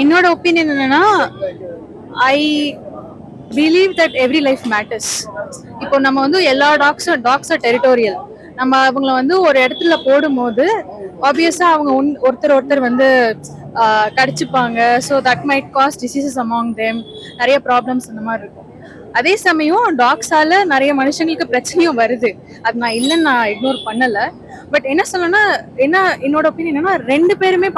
என்னோட ஒப்பீனியன் என்னன்னா, ஐ believe that every life matters. இப்போ நம்ம வந்து எல்லா டாக்ஸும் டெரிட்டோரியல். நம்ம அவங்கள வந்து ஒரு இடத்துல போடும்போது ஆப்வியஸா அவங்க ஒருத்தர் ஒருத்தர் வந்து கடிச்சுப்பாங்க. So that might cause diseases among them. நிறைய ப்ராப்ளம்ஸ் இந்த மாதிரி இருக்கும். அதே சமயம் டாக்ஸால நிறைய மனுஷங்களுக்கு பிரச்சனையும் வருது. அது நான் இல்லைன்னு நான் இக்னோர் பண்ணல. பட் என்ன சொல்லணும்னா, என்ன என்னோட ஒப்பீனியன் என்னன்னா, ரெண்டு பேருமே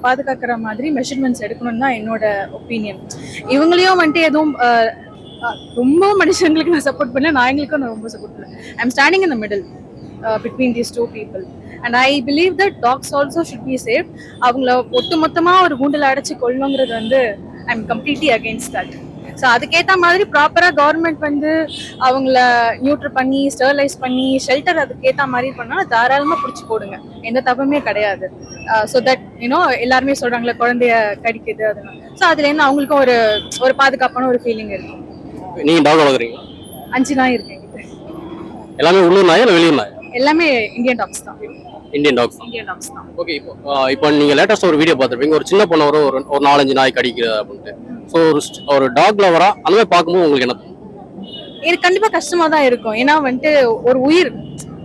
பாதுகாக்கிற மாதிரி மெஷர்மெண்ட்ஸ் எடுக்கணும்னு தான் என்னோட ஒப்பீனியன். இவங்களையும் வந்துட்டு எதுவும் ரொம்ப மனுஷங்களுக்கு நான் சப்போர்ட் பண்ணல, நாய்களுக்கும் நான் ரொம்ப சப்போர்ட் பண்ணல. I am standing in the middle between these two people. And I believe that dogs also should be safe. அவங்கள ஒட்டுமொத்தமா ஒரு கூண்டில் அடைச்சு கொள்ளணுங்கிறது வந்து I am completely against that. So அதுக்கேற்ற மாதிரி ப்ராப்பராக கவர்மெண்ட் வந்து அவங்கள நியூட்ரு பண்ணி ஸ்டெர்லைஸ் பண்ணி ஷெல்டர் அதுக்கேற்ற மாதிரி பண்ணால் தாராளமாக பிடிச்சி போடுங்க, எந்த தப்புமே கிடையாது. ஸோ தட் யூனோ எல்லாருமே சொல்கிறாங்களே குழந்தைய கடிக்குது அதெல்லாம். ஸோ அதுலேருந்து அவங்களுக்கும் ஒரு ஒரு பாதுகாப்பான ஒரு ஃபீலிங் இருக்கும். நீங்க டாக் வளர்க்குறீங்க? 5 நாய் இருக்கு. எல்லாமே உள்ளூர் நாயா இல்லை வெளியூர் நாயா? எல்லாமே இந்தியன் டாக்ஸ் தான். இந்தியன் டாக்ஸ் தான். ஓகே, இப்போ நீங்க லேட்டஸ்ட் ஒரு வீடியோ பார்த்துருப்பீங்க, ஒரு சின்ன பொண்ணு ஒரு 4-5 நாய் கடிக்குது அப்படின்ட்டு. ஸோ ஒரு டாக் லவரா அந்த மாதிரி பார்க்கும்போது உங்களுக்கு என்ன? இது கண்டிப்பா கஷ்டமா தான் இருக்கும். ஏன்னா வந்துட்டு ஒரு உயிர்,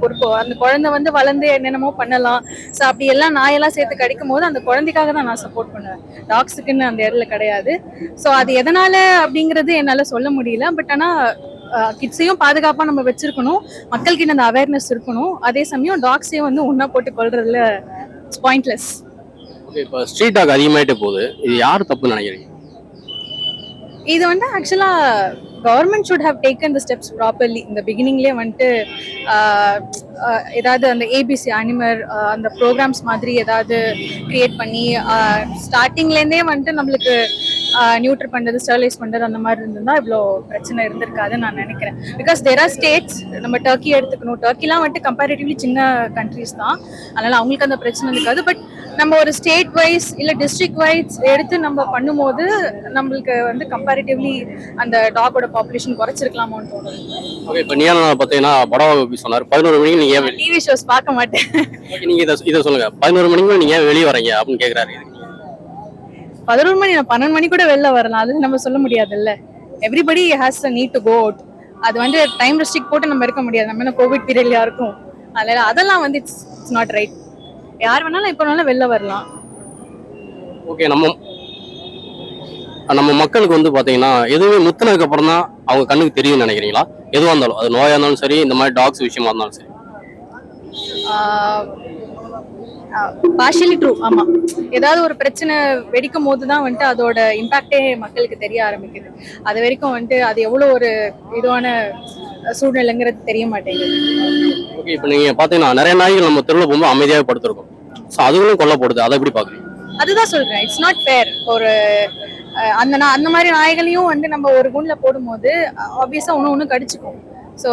ஒரு அந்த குழந்தை வந்து வளர்ந்து என்னென்னமோ பண்ணலாம். ஸோ அப்படி எல்லாம் நாயெல்லாம் சேர்த்து கடிக்கும் போது அந்த குழந்தைக்காக தான் நான் சப்போர்ட் பண்ணுவேன், டாக்ஸுக்குன்னு அந்த இடத்துல கிடையாது. ஸோ அது எதனால அப்படிங்கிறது என்னால சொல்ல முடியல. பட் ஆனா கிட்ஸையும் பாதுகாப்பா நம்ம வச்சிருக்கணும், மக்கள்கிட்ட அந்த அவேர்னஸ் இருக்கணும். அதே சமயம் டாக்ஸையும் வந்து ஒன்னா போட்டு கொள்றதுல பாயிண்ட்லெஸ். ஓகே, இப்போ ஸ்ட்ரீட் டாக் அதிகமாயிட்டே போகுது, இது யார் தப்புன்னு நினைக்கிறீங்க? இது வந்து ஆக்சுவலா government should have taken the steps properly. இந்த பிகினிங்லேயே வந்துட்டு ஏதாவது அந்த ஏபிசி அனிமல் அந்த ப்ரோக்ராம்ஸ் மாதிரி ஏதாவது கிரியேட் பண்ணி ஸ்டார்டிங்லேருந்தே வந்துட்டு நம்மளுக்கு நியூட்ரு பண்ணுறது ஸ்டெர்லைஸ் பண்ணுறது அந்த மாதிரி இருந்திருந்தா இவ்வளோ பிரச்சனை இருந்திருக்காதுன்னு நான் நினைக்கிறேன். பிகாஸ் தேர் ஆர் ஸ்டேட்ஸ், நம்ம டர்க்கி எடுத்துக்கணும், டர்க்கிலாம் வந்துட்டு கம்பேரிட்டிவ்லி சின்ன கண்ட்ரிஸ் தான், அதனால அவங்களுக்கு அந்த பிரச்சனை இருக்காது. பட் நம்ம ஒரு ஸ்டேட் வைஸ் இல்லை டிஸ்ட்ரிக்ட் வைஸ் எடுத்து நம்ம பண்ணும்போது நம்மளுக்கு வந்து கம்பேரிட்டிவ்லி அந்த டாகோட பாப்புலேஷன் குறைச்சிருக்கலாமோன்னு தோணுது. ஓகே, இப்போ நீங்க பார்த்தீங்கன்னா படம் சொன்னார் 11 மணிக்கு நீங்க டிவி ஷோஸ் பார்க்க மாட்டேன். நீங்க இதை சொல்லுங்க, 11 மணிக்கு நீங்க வெளியே வரீங்க அப்படின்னு கேட்குறாரு. 11 மணி, 12 மணி கூட வெளில வரலாம், அது நம்ம சொல்ல முடியாதுல்ல. Everybody has a need to go out. அது வந்து டைம் ரெஸ்ட்ரிக்ட் போட்டு நம்ம இருக்க முடியாது, நம்ம என்ன கோவிட் பீரியட்லயா இருக்கும். அதெல்லாம் வந்து இட்ஸ் நாட் ரைட். யார் வேணாலும் எப்போ வேணாலும் வெளில வரலாம். ஓகே, நம்ம மக்களுக்கு வந்து பாத்தீங்கன்னா எதுவுமே முத்தினதுக்கு அப்புறம் தான் அவங்க கண்ணுக்கு தெரியும்னு நினைக்கிறீங்களா? எதுவாக இருந்தாலும், அது நோயா இருந்தாலும் சரி, இந்த மாதிரி டாக்ஸ் விஷயமா இருந்தாலும் சரி. Partially true. ஆமா, ஏதாவது ஒரு பிரச்சனை வெடிக்கும் போதுதான் வந்துட்டு அதோட இம்பாக்டே மக்களுக்கு தெரிய ஆரம்பிக்குது. அது வரைக்கும் வந்துட்டு அது எவ்வளவு ஒரு இதுவான சூழ்நிலைங்கிறது தெரிய மாட்டேங்குது. ஓகே, இப்போ நீங்க பாத்தீங்கன்னா நிறைய நாய்கள் நம்ம தெருவில் போகும்போது அமைதியாக படுத்திருக்கோம், ஸோ அதுகளும் கொல்லப்படுது, அதை எப்படி பாக்குறீங்க? அதுதான் சொல்றேன், இட்ஸ் நாட் ஃபேர். ஒரு அந்த மாதிரி நாய்களையும் வந்து நம்ம ஒரு குண்ல போடும்போது ஆப்வியஸா ஒண்ணு கடிச்சுக்கும். ஸோ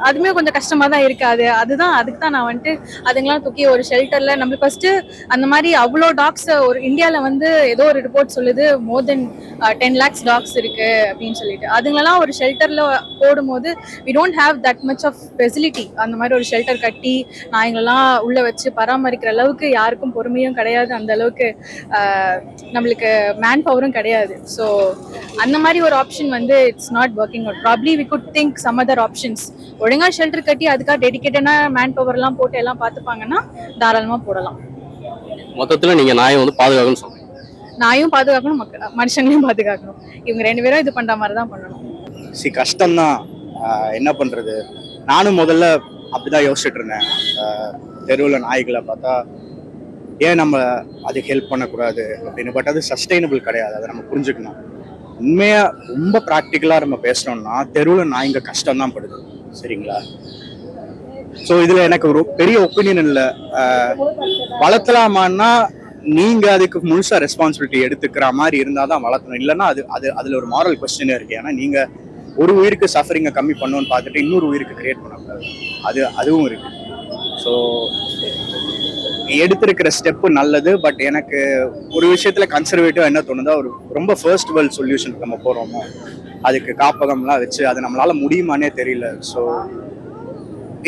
அதுமே கொஞ்சம் கஷ்டமா தான் இருக்காது. அதுக்கு தான் நான் வந்துட்டு அதுங்கெல்லாம் தூக்கி ஒரு ஷெல்டர்ல நம்ம ஃபர்ஸ்ட் அந்த மாதிரி அவ்வளோ டாக்ஸ் ஒரு இந்தியாவில் வந்து ஏதோ ஒரு ரிப்போர்ட் சொல்லுது மோர் தென் 10 lakhs டாக்ஸ் இருக்கு அப்படின்னு சொல்லிட்டு. அதுங்களெல்லாம் ஒரு ஷெல்டர்ல போடும்போது we don't have that much of facility. அந்த மாதிரி ஒரு ஷெல்டர் கட்டி நாய்களெல்லாம் உள்ள வச்சு பராமரிக்கிற அளவுக்கு யாருக்கும் பொறுமையும் கிடையாது, அந்த அளவுக்கு நம்மளுக்கு மேன் பவரும் கிடையாது. ஸோ அந்த மாதிரி ஒரு ஆப்ஷன் வந்து it's not working out. Probably we could think some other options. ஒழுங்கா ஷெல்டர் கட்டி அதுக்காக டெடிகேட்டடா மேன் பவர் எல்லாம் போட்டு எல்லாம் பாத்துப்பாங்கன்னா தாராளமா போடலாம். மொத்தத்துல நீங்க நாயை வந்து பாதுகாக்கணும்னு சொல்றீங்க? நாயும் பாதுகாக்கணும், மனுஷங்களையும் பாதுகாக்கணும். இவங்க 2 பேரும் இது பண்ற மாதிரி தான் பண்ணணும். கஷ்டம்தான், என்ன பண்றது. நானும் முதல்ல அப்படிதான் யோசிச்சுட்டு இருந்தேன். தெருவில் நாய்களை பார்த்தா ஏன் நம்ம அதுக்கு ஹெல்ப் பண்ணக்கூடாது அப்படின்னு. பட் அது சஸ்டைனபிள் கிடையாது, அதை நம்ம புரிஞ்சுக்கணும். உண்மையா ரொம்ப ப்ராக்டிக்கலா நம்ம பேசணும்னா தெருவில் நாய்ங்க கஷ்டம் தான் படுது, சரிங்களா? ஸோ இதுல எனக்கு ஒரு பெரிய ஒப்பீனியன் இல்லை. வளர்த்தலாமான்னா நீங்க அதுக்கு முழுசா ரெஸ்பான்சிபிலிட்டி எடுத்துக்கிற மாதிரி இருந்தாதான் வளர்த்தணும், இல்லைன்னா அதுல ஒரு மாரல் கொஸ்டினே இருக்கு. ஏன்னா நீங்க ஒரு உயிருக்கு சஃபரிங்கை கம்மி பண்ணணும்னு பார்த்துட்டு இன்னொரு உயிருக்கு கிரியேட் பண்ணக்கூடாது, அதுவும் இருக்கு. ஸோ எடுத்திருக்கிற ஸ்டெப்பு நல்லது. பட் எனக்கு ஒரு விஷயத்துல கன்சர்வேட்டிவா என்ன தோணுதோ, ஒரு ரொம்ப ஃபர்ஸ்ட் வேர்ல்ட் சொல்யூஷனுக்கு நம்ம போறோமோ, அதுக்கு காப்பகம்லாம் வச்சு அது நம்மளால முடியுமானே தெரியல. ஸோ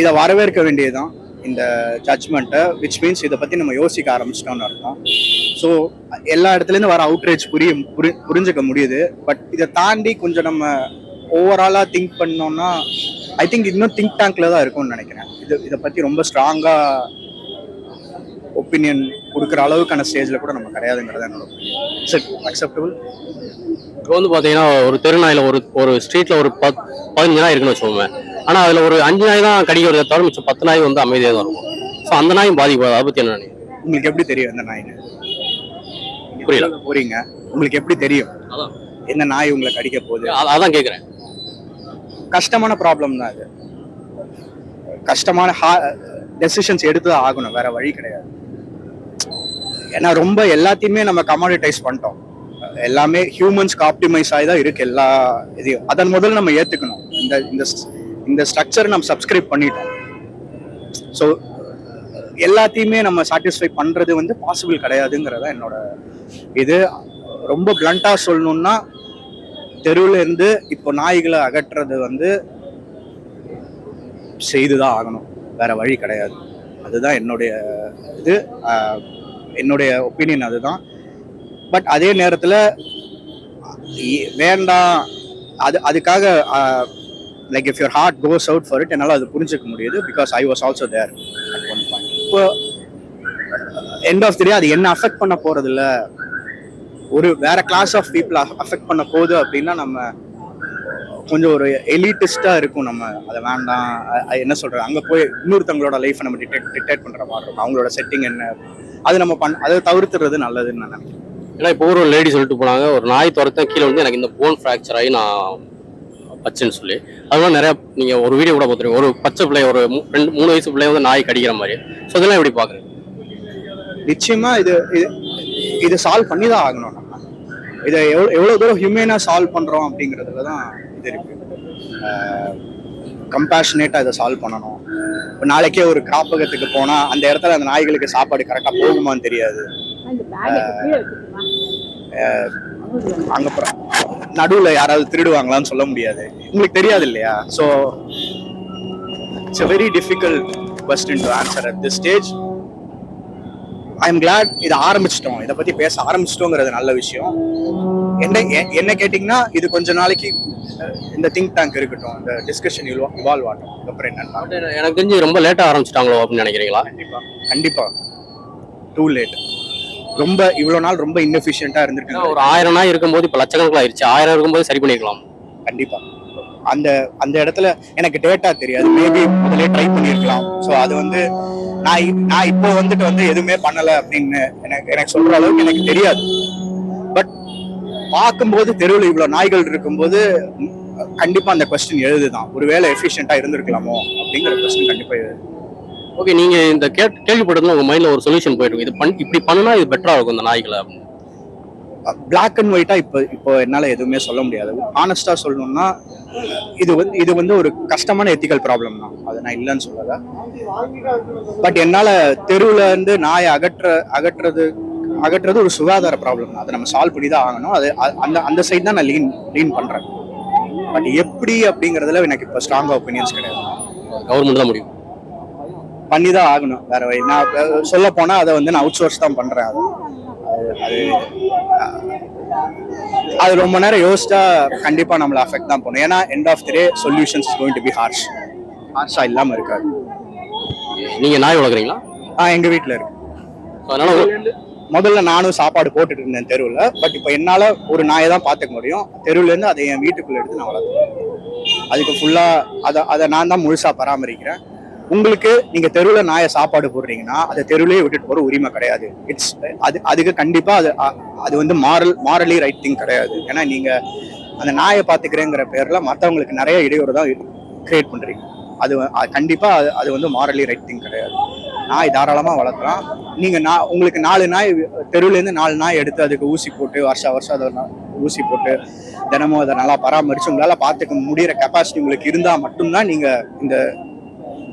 இதை வரவேற்க வேண்டியதுதான். இந்த ஜட்ஜ்மெண்ட்டை, விச் மீன்ஸ் இதை பற்றி நம்ம யோசிக்க ஆரம்பிச்சிட்டோம்னு அர்த்தம். ஸோ எல்லா இடத்துலேருந்து வர அவுட்ரேஜ் புரிஞ்சுக்க முடியுது. பட் இதை தாண்டி கொஞ்சம் நம்ம ஓவராலாக திங்க் பண்ணோம்னா ஐ திங்க் இன்னும் திங்க் டேங்க்ல தான் இருக்கும்னு நினைக்கிறேன். இதை பற்றி ரொம்ப ஸ்ட்ராங்காக ஒப்பீனியன் கொடுக்குற அளவுக்கான ஸ்டேஜில் கூட நம்ம கிடையாதுங்கிறது என்னோட ஒப்பீனியன். அக்செப்டபிள். இப்போ வந்து பார்த்தீங்கன்னா ஒரு தெருநாயில் ஒரு ஸ்ட்ரீட்டில் ஒரு 15 நாய் இருக்குன்னு வச்சுக்கோங்க. ஆனால் அதில் ஒரு 5 நாய் தான் கடிக்கிறத தவிர மிச்சம் 10 நாய் வந்து அமைதியாக தான் இருக்கும். ஸோ அந்த நாயும் பாதிக்கும். அதை பற்றி என்ன நினைக்கிறீங்க? உங்களுக்கு எப்படி தெரியும் எந்த நாய்னு? புரியல. போறீங்க, உங்களுக்கு எப்படி தெரியும் அதான் எந்த நாய் உங்களை கடிக்க போகுது? அதான் கேட்குறேன். கஷ்டமான ப்ராப்ளம் தான் அது. கஷ்டமான டெசிஷன்ஸ் எடுத்து தான் ஆகணும், வேற வழி கிடையாது. ஏன்னா ரொம்ப எல்லாத்தையுமே நம்ம கமாடிட்டைஸ் பண்ணிட்டோம். எல்லாமே ஹியூமன்ஸ்க்கு ஆப்டிமைஸ் ஆகி தான் இருக்கு எல்லா இதையும். அதன் முதல்ல நம்ம ஏத்துக்கணும். இந்த ஸ்ட்ரக்சர் நம்ம சப்ஸ்கிரைப் பண்ணிட்டோம். ஸோ எல்லாத்தையுமே நம்ம சாட்டிஸ்ஃபை பண்றது வந்து பாசிபிள் கிடையாதுங்கிறத என்னோட இது. ரொம்ப பிளண்டா சொல்லணும்னா தெருவில் இருந்து இப்போ நாய்களை அகற்றுறது வந்து செய்துதான் ஆகணும், வேற வழி கிடையாது. அதுதான் என்னுடைய இது, என்னுடைய ஒப்பீனியன் அதுதான். பட் அதே நேரத்தில் வேண்டாம் அதுக்காக like if your heart goes out for it, என்னால் அது புரிஞ்சுக்க முடியுது. Because I was also there at one point. இப்போ எண்ட் ஆஃப் தி டே அது என்ன அஃபெக்ட் பண்ண போறது இல்லை, ஒரு வேற கிளாஸ் ஆஃப் பீப்புள் அஃபெக்ட் பண்ண போகுது அப்படின்னா நம்ம கொஞ்சம் ஒரு எலிட்டிஸ்டா இருக்கும். நம்ம அதை வேண்டாம், என்ன சொல்றது, அங்கே போய் இன்னொருத்தவங்களோட லைஃப்பை நம்ம டிக்டேட் பண்ற மாதிரி இருக்கும். அவங்களோட செட்டிங் என்ன, அது நம்ம அதை தவிர்த்துறது நல்லதுன்னு நான் நினைக்கிறேன். ஏன்னா இப்போ ஒரு லேடி சொல்லிட்டு போனாங்க, ஒரு நாய் துரத்த கீழே வந்து எனக்கு இந்த போன் ஃப்ராக்சர் ஆகி நான் பச்சைன்னு சொல்லி. அதெல்லாம் நிறைய நீங்கள் ஒரு வீடியோ கூட பார்த்துருங்க. ஒரு பச்சை பிள்ளை, ஒரு 2-3 வயசு பிள்ளைய வந்து நாய் கடிக்கிற மாதிரி. ஸோ இதெல்லாம் எப்படி பார்க்குறேன்? நிச்சயமா இது சால்வ் பண்ணி தான் ஆகணும். நம்ம இதை எவ்வளோ தூரம் ஹியூமனாக சால்வ் பண்ணுறோம் அப்படிங்கிறதுல தான் இது இருக்கு. கம்பேஷனேட்டாக இதை சால்வ் பண்ணணும். இப்போ நாளைக்கே ஒரு காப்பகத்துக்கு போனால் அந்த இடத்துல அந்த நாய்களுக்கு சாப்பாடு கரெக்டாக போகுமான்னு தெரியாது. அங்கே நடுவில் யாராவது திருடுவாங்களான்னு சொல்ல முடியாது, உங்களுக்கு தெரியாது இல்லையா? So it's a very difficult question to answer at this stage. I am glad இதை ஆரம்பிச்சிட்டோம், இதை பற்றி பேச ஆரம்பிச்சிட்டோங்கிறது நல்ல விஷயம். என்ன கேட்டிங்கன்னா இது கொஞ்ச நாளைக்கு இந்த திங்க் டேங்க் இருக்கட்டும், இந்த டிஸ்கஷன் இவால்வ் ஆகட்டும். அப்புறம் என்னன்னா எனக்கு தெரிஞ்சு ரொம்ப லேட்டாக ஆரம்பிச்சிட்டாங்களோ அப்படின்னு நினைக்கிறீங்களா? கண்டிப்பாக டூ லேட். ரொம்ப இவ்வளோ நாள் ரொம்ப இன்எஃபிஷியண்டாக இருந்திருக்கு. ஒரு 1000 நாய் இருக்கும்போது இப்போ லட்சக்கணக்கில் ஆயிடுச்சு. 1000 இருக்கும்போது சரி பண்ணிக்கலாம். கண்டிப்பாக அந்த இடத்துல எனக்கு டேட்டா தெரியாது, மேபி முதலே ட்ரை பண்ணியிருக்கலாம். ஸோ அது வந்து நான் இப்போ வந்துட்டு எதுவுமே பண்ணலை அப்படின்னு எனக்கு சொல்ற அளவுக்கு எனக்கு தெரியாது. பட் பார்க்கும்போது தெருவில் இவ்வளோ நாய்கள் இருக்கும்போது கண்டிப்பா அந்த கொஸ்டின் எழுதுதான், ஒருவேளை எஃபிஷியண்டா இருந்திருக்கலாமோ அப்படிங்கிற கொஸ்டின் கண்டிப்பா எழுது. ஓகே, நீங்க இந்த கேள்விப்பட்டதுல உங்க மைண்ட்ல ஒரு சொல்யூஷன் போயிருக்கு, இது இப்படி பண்ணா இது பெட்டரா இருக்கும் இந்த நாய்களை அப்படின்னு. பிளாக் அண்ட் ஒயிட்டா இப்போ என்னால எதுவுமே சொல்ல முடியாது. ஆனஸ்டா சொல்லணும்னா இது வந்து ஒரு கஷ்டமான எத்திக்கல் ப்ராப்ளம் தான், அதை நான் இல்லைன்னு சொல்லல. பட் என்னால தெருவுல இருந்து நாயை அகற்றுறது ஒரு சுகாதார ப்ராப்ளம் தான், அதை நம்ம சால்வ் பண்ணி தான் ஆகணும். அது அந்த சைட் தான் நான் லீன் பண்றேன். பட் எப்படி அப்படிங்கறதுல எனக்கு இப்போ ஸ்ட்ராங்கா ஒப்பீனியன்ஸ் கிடையாது. கவர்மெண்ட் தான் முடியும் பண்ணி தான் ஆகணும், வேற வழி. நான் சொல்ல போனா அதை நான் அவுட் சோர்ஸ் தான் பண்றேன். அது ரொம்ப நேரம் யோசிச்சா கண்டிப்பா நம்மள அஃபெக்ட் தான் பண்ணும். ஏன்னா end of the day solutions is going to be ஹார்ஷா இல்லாம இருக்காது. நீங்க நாய் வளர்க்குறீங்களா? எங்க வீட்டுல இருக்கு. அதனால முதல்ல நானும் சாப்பாடு போட்டுட்டு இருந்தேன் தெருவில். பட் இப்போ என்னால ஒரு நாயை தான் பார்த்துக்க முடியும். தெருவுல இருந்து அதை என் வீட்டுக்குள்ள எடுத்து நான் வளர்க்குறேன். அதுக்கு ஃபுல்லா அதை நான் தான் முழுசா பராமரிக்கிறேன். உங்களுக்கு நீங்க தெருவுல நாயை சாப்பாடு போடுறீங்கன்னா அதை தெருவிலேயே விட்டுட்டு போற உரிமை கிடையாது. அதுக்கு கண்டிப்பா அது மாரலி ரைட் திங் கிடையாது. ஏன்னா நீங்க அந்த நாயை பாத்துக்கிறேங்கிற பேர்ல மற்றவங்களுக்கு நிறைய இடையூறு தான் கிரியேட் பண்றீங்க. அது கண்டிப்பா அது மாரலி ரைட் திங் கிடையாது. நாய் தாராளமா வளர்க்கலாம். நீங்க உங்களுக்கு 4 நாய் தெருவுல இருந்து 4 நாய் எடுத்து அதுக்கு ஊசி போட்டு வருஷம் அதை ஊசி போட்டு தினமும் அதை நல்லா பராமரிச்சு உங்களால பாத்துக்க முடியற கெப்பாசிட்டி உங்களுக்கு இருந்தா மட்டும்தான்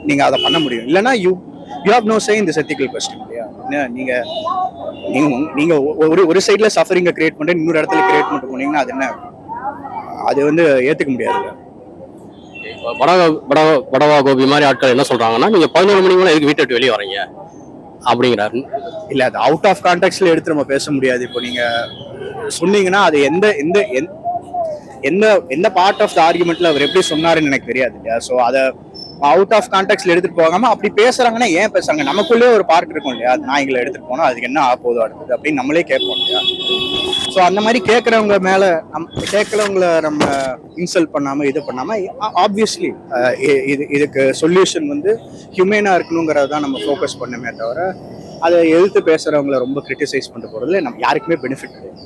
நீங்க அதை பண்ண முடியும். இல்லைன்னா you have no say in this ethical question. இல்லையா? நீங்க ஒரு சைட்ல சஃபரிங்க கிரியேட் பண்ணிட்டு இன்னொரு இடத்துல கிரியேட் பண்ணிட்டு போனீங்கன்னா அது ஏத்துக்க முடியாது. படவா கோபி மாதிரி ஆட்கள் என்ன சொல்றாங்கன்னா நீங்க 11 மணிக்கு மேலே எதுக்கு வீட்டை விட்டு வெளியே வரீங்க அப்படிங்கிறாரு. இல்ல அது அவுட் ஆஃப் கான்டெக்ட்ல எடுத்து நம்ம பேச முடியாது. இப்போ நீங்க சொன்னீங்கன்னா அது எந்த எந்த எந்த- எந்த எந்த பார்ட் ஆஃப் த ஆர்குமெண்ட்ல அவர் எப்படி சொன்னாருன்னு எனக்கு தெரியாது இல்லையா. ஸோ அதை அவுட் ஆஃப் கான்டெக்ட்ல எடுத்துட்டு போகாம அப்படி பேசுறாங்கன்னா ஏன் பேசுறாங்க, நமக்குள்ளே ஒரு பார்ட் இருக்கும் இல்லையா, அது நாய்களை எடுத்துட்டு போனா அதுக்கு என்ன ஆக போதும் அடுத்தது அப்படின்னு நம்மளே கேட்போம் இல்லையா. ஸோ அந்த மாதிரி கேட்கறவங்க மேல கேட்கறவங்கள நம்ம இன்சல்ட் பண்ணாம இது பண்ணாம ஆப்வியஸ்லி இதுக்கு சொல்யூஷன் வந்து ஹியூமேனா இருக்கணுங்கிறத தான் நம்ம ஃபோக்கஸ் பண்ணுமே தவிர அதை எதிர்த்து பேசுறவங்கள ரொம்ப கிரிட்டிசைஸ் பண்ணிட்டு போறதுல நம்ம யாருக்குமே பெனிஃபிட் கிடையாது.